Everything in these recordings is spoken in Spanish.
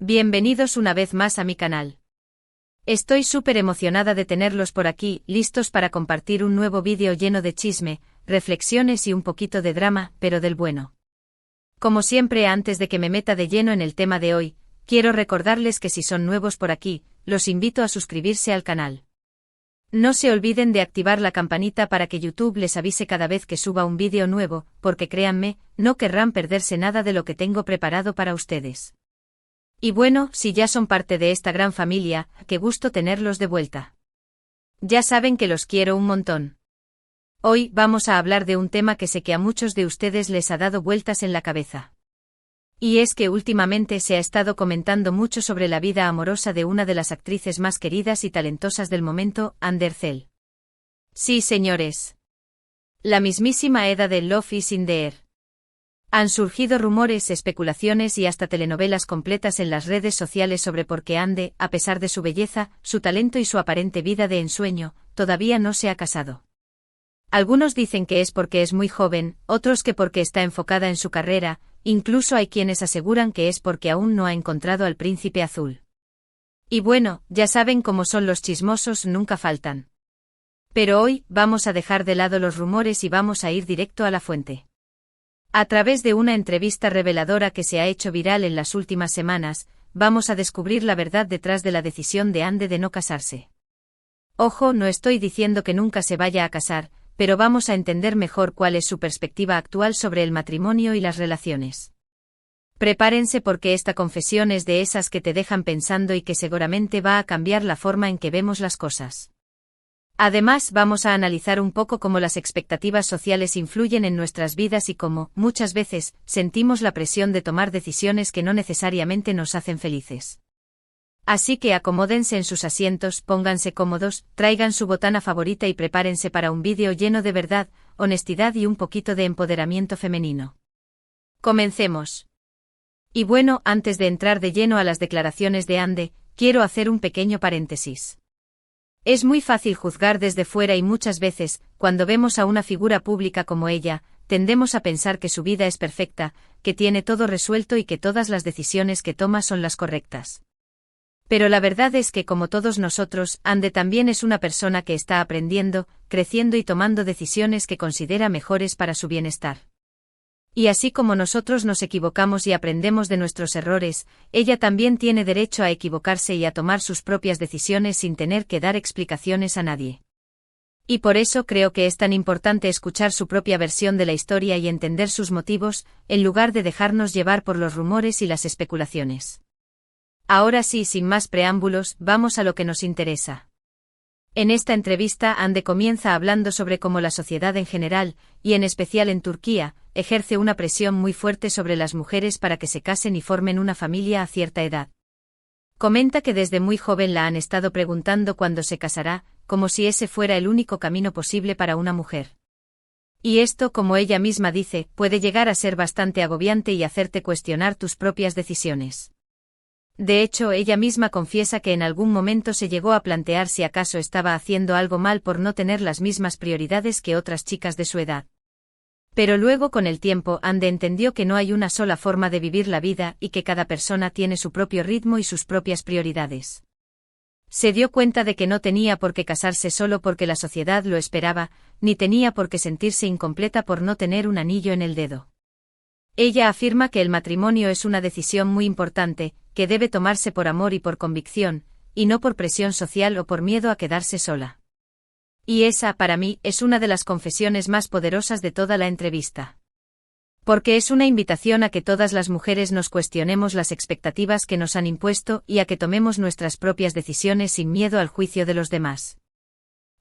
Bienvenidos una vez más a mi canal. Estoy súper emocionada de tenerlos por aquí, listos para compartir un nuevo vídeo lleno de chisme, reflexiones y un poquito de drama, pero del bueno. Como siempre, antes de que me meta de lleno en el tema de hoy, quiero recordarles que si son nuevos por aquí, los invito a suscribirse al canal. No se olviden de activar la campanita para que YouTube les avise cada vez que suba un vídeo nuevo, porque créanme, no querrán perderse nada de lo que tengo preparado para ustedes. Y bueno, si ya son parte de esta gran familia, qué gusto tenerlos de vuelta. Ya saben que los quiero un montón. Hoy vamos a hablar de un tema que sé que a muchos de ustedes les ha dado vueltas en la cabeza. Y es que últimamente se ha estado comentando mucho sobre la vida amorosa de una de las actrices más queridas y talentosas del momento, Anne Derzel. Sí, señores. La mismísima Eda de Love is in the Air. Han surgido rumores, especulaciones y hasta telenovelas completas en las redes sociales sobre por qué Anne, a pesar de su belleza, su talento y su aparente vida de ensueño, todavía no se ha casado. Algunos dicen que es porque es muy joven, otros que porque está enfocada en su carrera, incluso hay quienes aseguran que es porque aún no ha encontrado al príncipe azul. Y bueno, ya saben cómo son los chismosos, nunca faltan. Pero hoy, vamos a dejar de lado los rumores y vamos a ir directo a la fuente. A través de una entrevista reveladora que se ha hecho viral en las últimas semanas, vamos a descubrir la verdad detrás de la decisión de Anne de no casarse. Ojo, no estoy diciendo que nunca se vaya a casar, pero vamos a entender mejor cuál es su perspectiva actual sobre el matrimonio y las relaciones. Prepárense porque esta confesión es de esas que te dejan pensando y que seguramente va a cambiar la forma en que vemos las cosas. Además, vamos a analizar un poco cómo las expectativas sociales influyen en nuestras vidas y cómo, muchas veces, sentimos la presión de tomar decisiones que no necesariamente nos hacen felices. Así que acomódense en sus asientos, pónganse cómodos, traigan su botana favorita y prepárense para un vídeo lleno de verdad, honestidad y un poquito de empoderamiento femenino. Comencemos. Y bueno, antes de entrar de lleno a las declaraciones de Anne, quiero hacer un pequeño paréntesis. Es muy fácil juzgar desde fuera y muchas veces, cuando vemos a una figura pública como ella, tendemos a pensar que su vida es perfecta, que tiene todo resuelto y que todas las decisiones que toma son las correctas. Pero la verdad es que como todos nosotros, Anne también es una persona que está aprendiendo, creciendo y tomando decisiones que considera mejores para su bienestar. Y así como nosotros nos equivocamos y aprendemos de nuestros errores, ella también tiene derecho a equivocarse y a tomar sus propias decisiones sin tener que dar explicaciones a nadie. Y por eso creo que es tan importante escuchar su propia versión de la historia y entender sus motivos, en lugar de dejarnos llevar por los rumores y las especulaciones. Ahora sí, sin más preámbulos, vamos a lo que nos interesa. En esta entrevista, Anne comienza hablando sobre cómo la sociedad en general, y en especial en Turquía, ejerce una presión muy fuerte sobre las mujeres para que se casen y formen una familia a cierta edad. Comenta que desde muy joven la han estado preguntando cuándo se casará, como si ese fuera el único camino posible para una mujer. Y esto, como ella misma dice, puede llegar a ser bastante agobiante y hacerte cuestionar tus propias decisiones. De hecho, ella misma confiesa que en algún momento se llegó a plantear si acaso estaba haciendo algo mal por no tener las mismas prioridades que otras chicas de su edad. Pero luego con el tiempo Anne entendió que no hay una sola forma de vivir la vida y que cada persona tiene su propio ritmo y sus propias prioridades. Se dio cuenta de que no tenía por qué casarse solo porque la sociedad lo esperaba, ni tenía por qué sentirse incompleta por no tener un anillo en el dedo. Ella afirma que el matrimonio es una decisión muy importante, que debe tomarse por amor y por convicción, y no por presión social o por miedo a quedarse sola. Y esa, para mí, es una de las confesiones más poderosas de toda la entrevista. Porque es una invitación a que todas las mujeres nos cuestionemos las expectativas que nos han impuesto y a que tomemos nuestras propias decisiones sin miedo al juicio de los demás.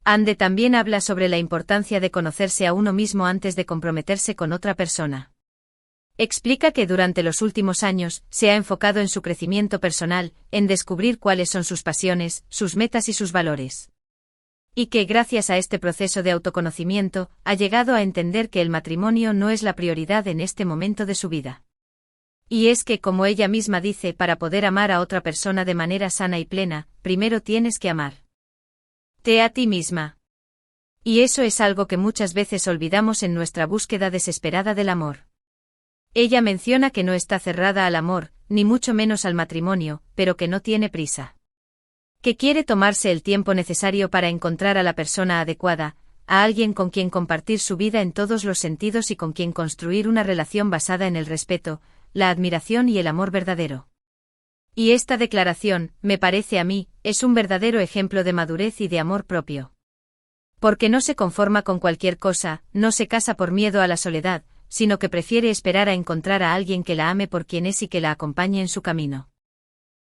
Anne también habla sobre la importancia de conocerse a uno mismo antes de comprometerse con otra persona. Explica que durante los últimos años, se ha enfocado en su crecimiento personal, en descubrir cuáles son sus pasiones, sus metas y sus valores. Y que gracias a este proceso de autoconocimiento, ha llegado a entender que el matrimonio no es la prioridad en este momento de su vida. Y es que, como ella misma dice, para poder amar a otra persona de manera sana y plena, primero tienes que amarte a ti misma. Y eso es algo que muchas veces olvidamos en nuestra búsqueda desesperada del amor. Ella menciona que no está cerrada al amor, ni mucho menos al matrimonio, pero que no tiene prisa. Que quiere tomarse el tiempo necesario para encontrar a la persona adecuada, a alguien con quien compartir su vida en todos los sentidos y con quien construir una relación basada en el respeto, la admiración y el amor verdadero. Y esta declaración, me parece a mí, es un verdadero ejemplo de madurez y de amor propio. Porque no se conforma con cualquier cosa, no se casa por miedo a la soledad, sino que prefiere esperar a encontrar a alguien que la ame por quien es y que la acompañe en su camino.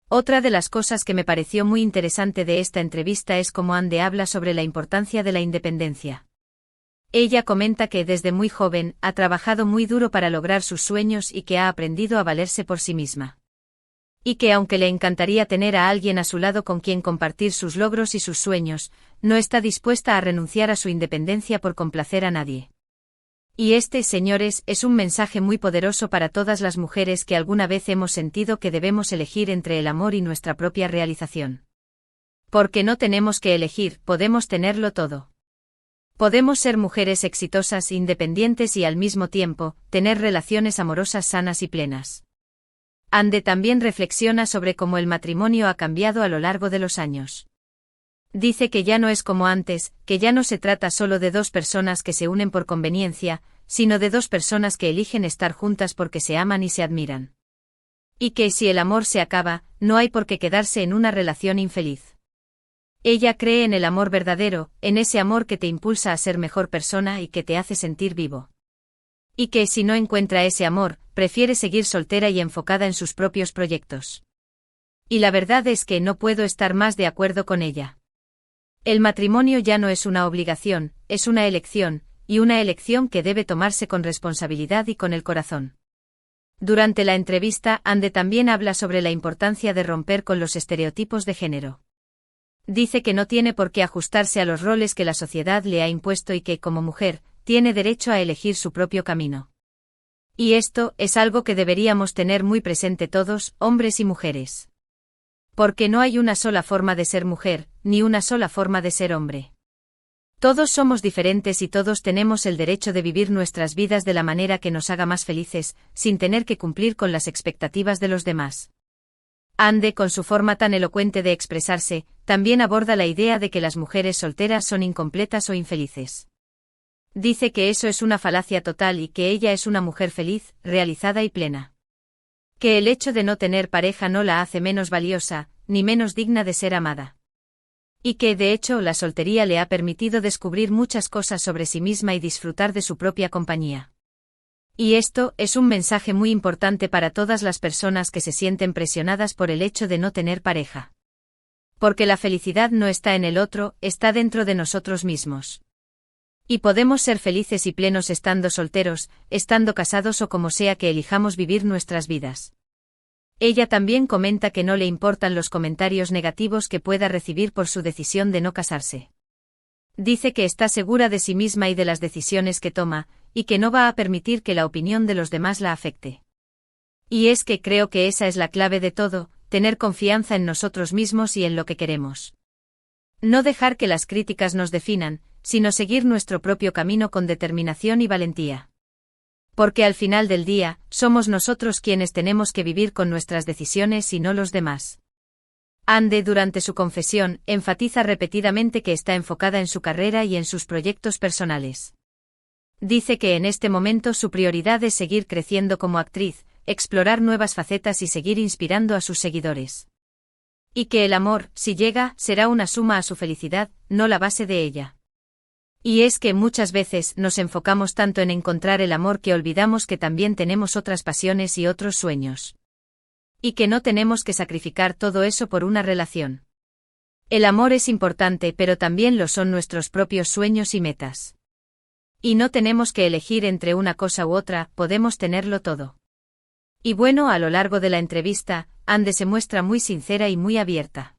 Otra de las cosas que me pareció muy interesante de esta entrevista es cómo Ande habla sobre la importancia de la independencia. Ella comenta que desde muy joven ha trabajado muy duro para lograr sus sueños y que ha aprendido a valerse por sí misma. Y que aunque le encantaría tener a alguien a su lado con quien compartir sus logros y sus sueños, no está dispuesta a renunciar a su independencia por complacer a nadie. Y este, señores, es un mensaje muy poderoso para todas las mujeres que alguna vez hemos sentido que debemos elegir entre el amor y nuestra propia realización. Porque no tenemos que elegir, podemos tenerlo todo. Podemos ser mujeres exitosas, independientes y al mismo tiempo, tener relaciones amorosas sanas y plenas. Ande también reflexiona sobre cómo el matrimonio ha cambiado a lo largo de los años. Dice que ya no es como antes, que ya no se trata solo de dos personas que se unen por conveniencia, sino de dos personas que eligen estar juntas porque se aman y se admiran. Y que si el amor se acaba, no hay por qué quedarse en una relación infeliz. Ella cree en el amor verdadero, en ese amor que te impulsa a ser mejor persona y que te hace sentir vivo. Y que si no encuentra ese amor, prefiere seguir soltera y enfocada en sus propios proyectos. Y la verdad es que no puedo estar más de acuerdo con ella. El matrimonio ya no es una obligación, es una elección, y una elección que debe tomarse con responsabilidad y con el corazón. Durante la entrevista, Ande también habla sobre la importancia de romper con los estereotipos de género. Dice que no tiene por qué ajustarse a los roles que la sociedad le ha impuesto y que, como mujer, tiene derecho a elegir su propio camino. Y esto es algo que deberíamos tener muy presente todos, hombres y mujeres. Porque no hay una sola forma de ser mujer, ni una sola forma de ser hombre. Todos somos diferentes y todos tenemos el derecho de vivir nuestras vidas de la manera que nos haga más felices, sin tener que cumplir con las expectativas de los demás. Ande, con su forma tan elocuente de expresarse, también aborda la idea de que las mujeres solteras son incompletas o infelices. Dice que eso es una falacia total y que ella es una mujer feliz, realizada y plena. Que el hecho de no tener pareja no la hace menos valiosa, ni menos digna de ser amada. Y que, de hecho, la soltería le ha permitido descubrir muchas cosas sobre sí misma y disfrutar de su propia compañía. Y esto es un mensaje muy importante para todas las personas que se sienten presionadas por el hecho de no tener pareja. Porque la felicidad no está en el otro, está dentro de nosotros mismos. Y podemos ser felices y plenos estando solteros, estando casados o como sea que elijamos vivir nuestras vidas. Ella también comenta que no le importan los comentarios negativos que pueda recibir por su decisión de no casarse. Dice que está segura de sí misma y de las decisiones que toma, y que no va a permitir que la opinión de los demás la afecte. Y es que creo que esa es la clave de todo, tener confianza en nosotros mismos y en lo que queremos. No dejar que las críticas nos definan, sino seguir nuestro propio camino con determinación y valentía. Porque al final del día, somos nosotros quienes tenemos que vivir con nuestras decisiones y no los demás. Ande, durante su confesión, enfatiza repetidamente que está enfocada en su carrera y en sus proyectos personales. Dice que en este momento su prioridad es seguir creciendo como actriz, explorar nuevas facetas y seguir inspirando a sus seguidores. Y que el amor, si llega, será una suma a su felicidad, no la base de ella. Y es que muchas veces nos enfocamos tanto en encontrar el amor que olvidamos que también tenemos otras pasiones y otros sueños. Y que no tenemos que sacrificar todo eso por una relación. El amor es importante, pero también lo son nuestros propios sueños y metas. Y no tenemos que elegir entre una cosa u otra, podemos tenerlo todo. Y bueno, a lo largo de la entrevista, Ande se muestra muy sincera y muy abierta.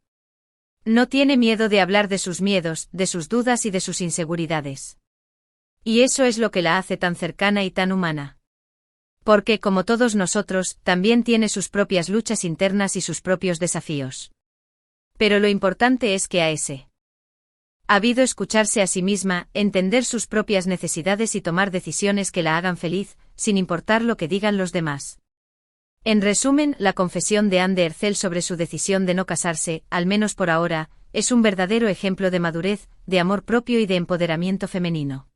No tiene miedo de hablar de sus miedos, de sus dudas y de sus inseguridades. Y eso es lo que la hace tan cercana y tan humana. Porque, como todos nosotros, también tiene sus propias luchas internas y sus propios desafíos. Pero lo importante es que ha habido escucharse a sí misma, entender sus propias necesidades y tomar decisiones que la hagan feliz, sin importar lo que digan los demás. En resumen, la confesión de Anne Ercel sobre su decisión de no casarse, al menos por ahora, es un verdadero ejemplo de madurez, de amor propio y de empoderamiento femenino.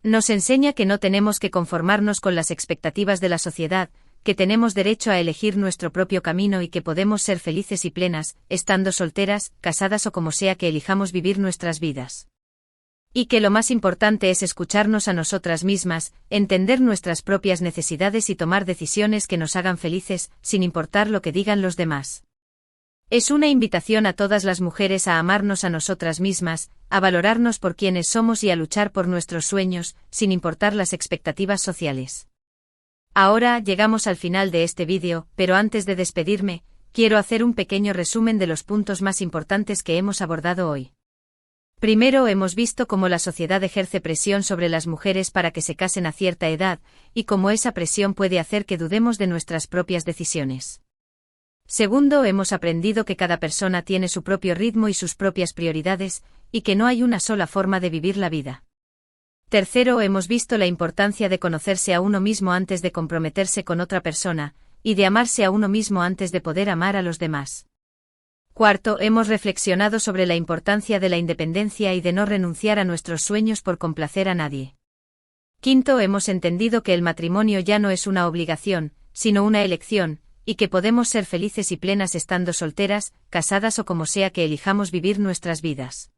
Nos enseña que no tenemos que conformarnos con las expectativas de la sociedad, que tenemos derecho a elegir nuestro propio camino y que podemos ser felices y plenas, estando solteras, casadas o como sea que elijamos vivir nuestras vidas. Y que lo más importante es escucharnos a nosotras mismas, entender nuestras propias necesidades y tomar decisiones que nos hagan felices, sin importar lo que digan los demás. Es una invitación a todas las mujeres a amarnos a nosotras mismas, a valorarnos por quienes somos y a luchar por nuestros sueños, sin importar las expectativas sociales. Ahora llegamos al final de este vídeo, pero antes de despedirme, quiero hacer un pequeño resumen de los puntos más importantes que hemos abordado hoy. Primero, hemos visto cómo la sociedad ejerce presión sobre las mujeres para que se casen a cierta edad, y cómo esa presión puede hacer que dudemos de nuestras propias decisiones. Segundo, hemos aprendido que cada persona tiene su propio ritmo y sus propias prioridades, y que no hay una sola forma de vivir la vida. Tercero, hemos visto la importancia de conocerse a uno mismo antes de comprometerse con otra persona, y de amarse a uno mismo antes de poder amar a los demás. Cuarto, hemos reflexionado sobre la importancia de la independencia y de no renunciar a nuestros sueños por complacer a nadie. Quinto, hemos entendido que el matrimonio ya no es una obligación, sino una elección, y que podemos ser felices y plenas estando solteras, casadas o como sea que elijamos vivir nuestras vidas.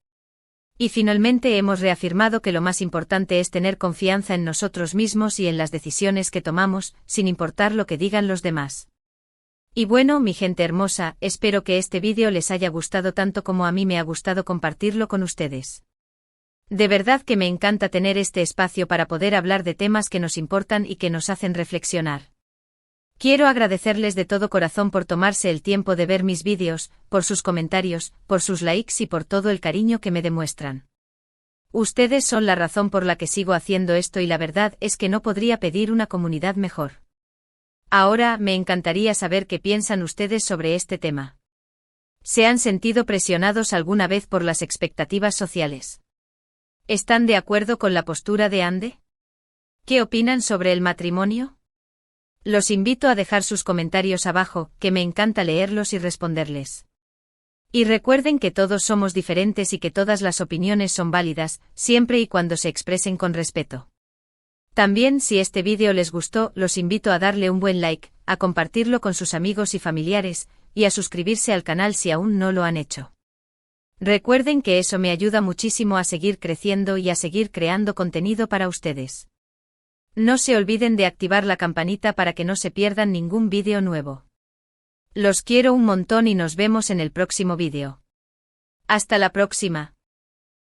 Y finalmente hemos reafirmado que lo más importante es tener confianza en nosotros mismos y en las decisiones que tomamos, sin importar lo que digan los demás. Y bueno, mi gente hermosa, espero que este vídeo les haya gustado tanto como a mí me ha gustado compartirlo con ustedes. De verdad que me encanta tener este espacio para poder hablar de temas que nos importan y que nos hacen reflexionar. Quiero agradecerles de todo corazón por tomarse el tiempo de ver mis vídeos, por sus comentarios, por sus likes y por todo el cariño que me demuestran. Ustedes son la razón por la que sigo haciendo esto y la verdad es que no podría pedir una comunidad mejor. Ahora, me encantaría saber qué piensan ustedes sobre este tema. ¿Se han sentido presionados alguna vez por las expectativas sociales? ¿Están de acuerdo con la postura de Anne? ¿Qué opinan sobre el matrimonio? Los invito a dejar sus comentarios abajo, que me encanta leerlos y responderles. Y recuerden que todos somos diferentes y que todas las opiniones son válidas, siempre y cuando se expresen con respeto. También, si este vídeo les gustó, los invito a darle un buen like, a compartirlo con sus amigos y familiares, y a suscribirse al canal si aún no lo han hecho. Recuerden que eso me ayuda muchísimo a seguir creciendo y a seguir creando contenido para ustedes. No se olviden de activar la campanita para que no se pierdan ningún vídeo nuevo. Los quiero un montón y nos vemos en el próximo vídeo. Hasta la próxima.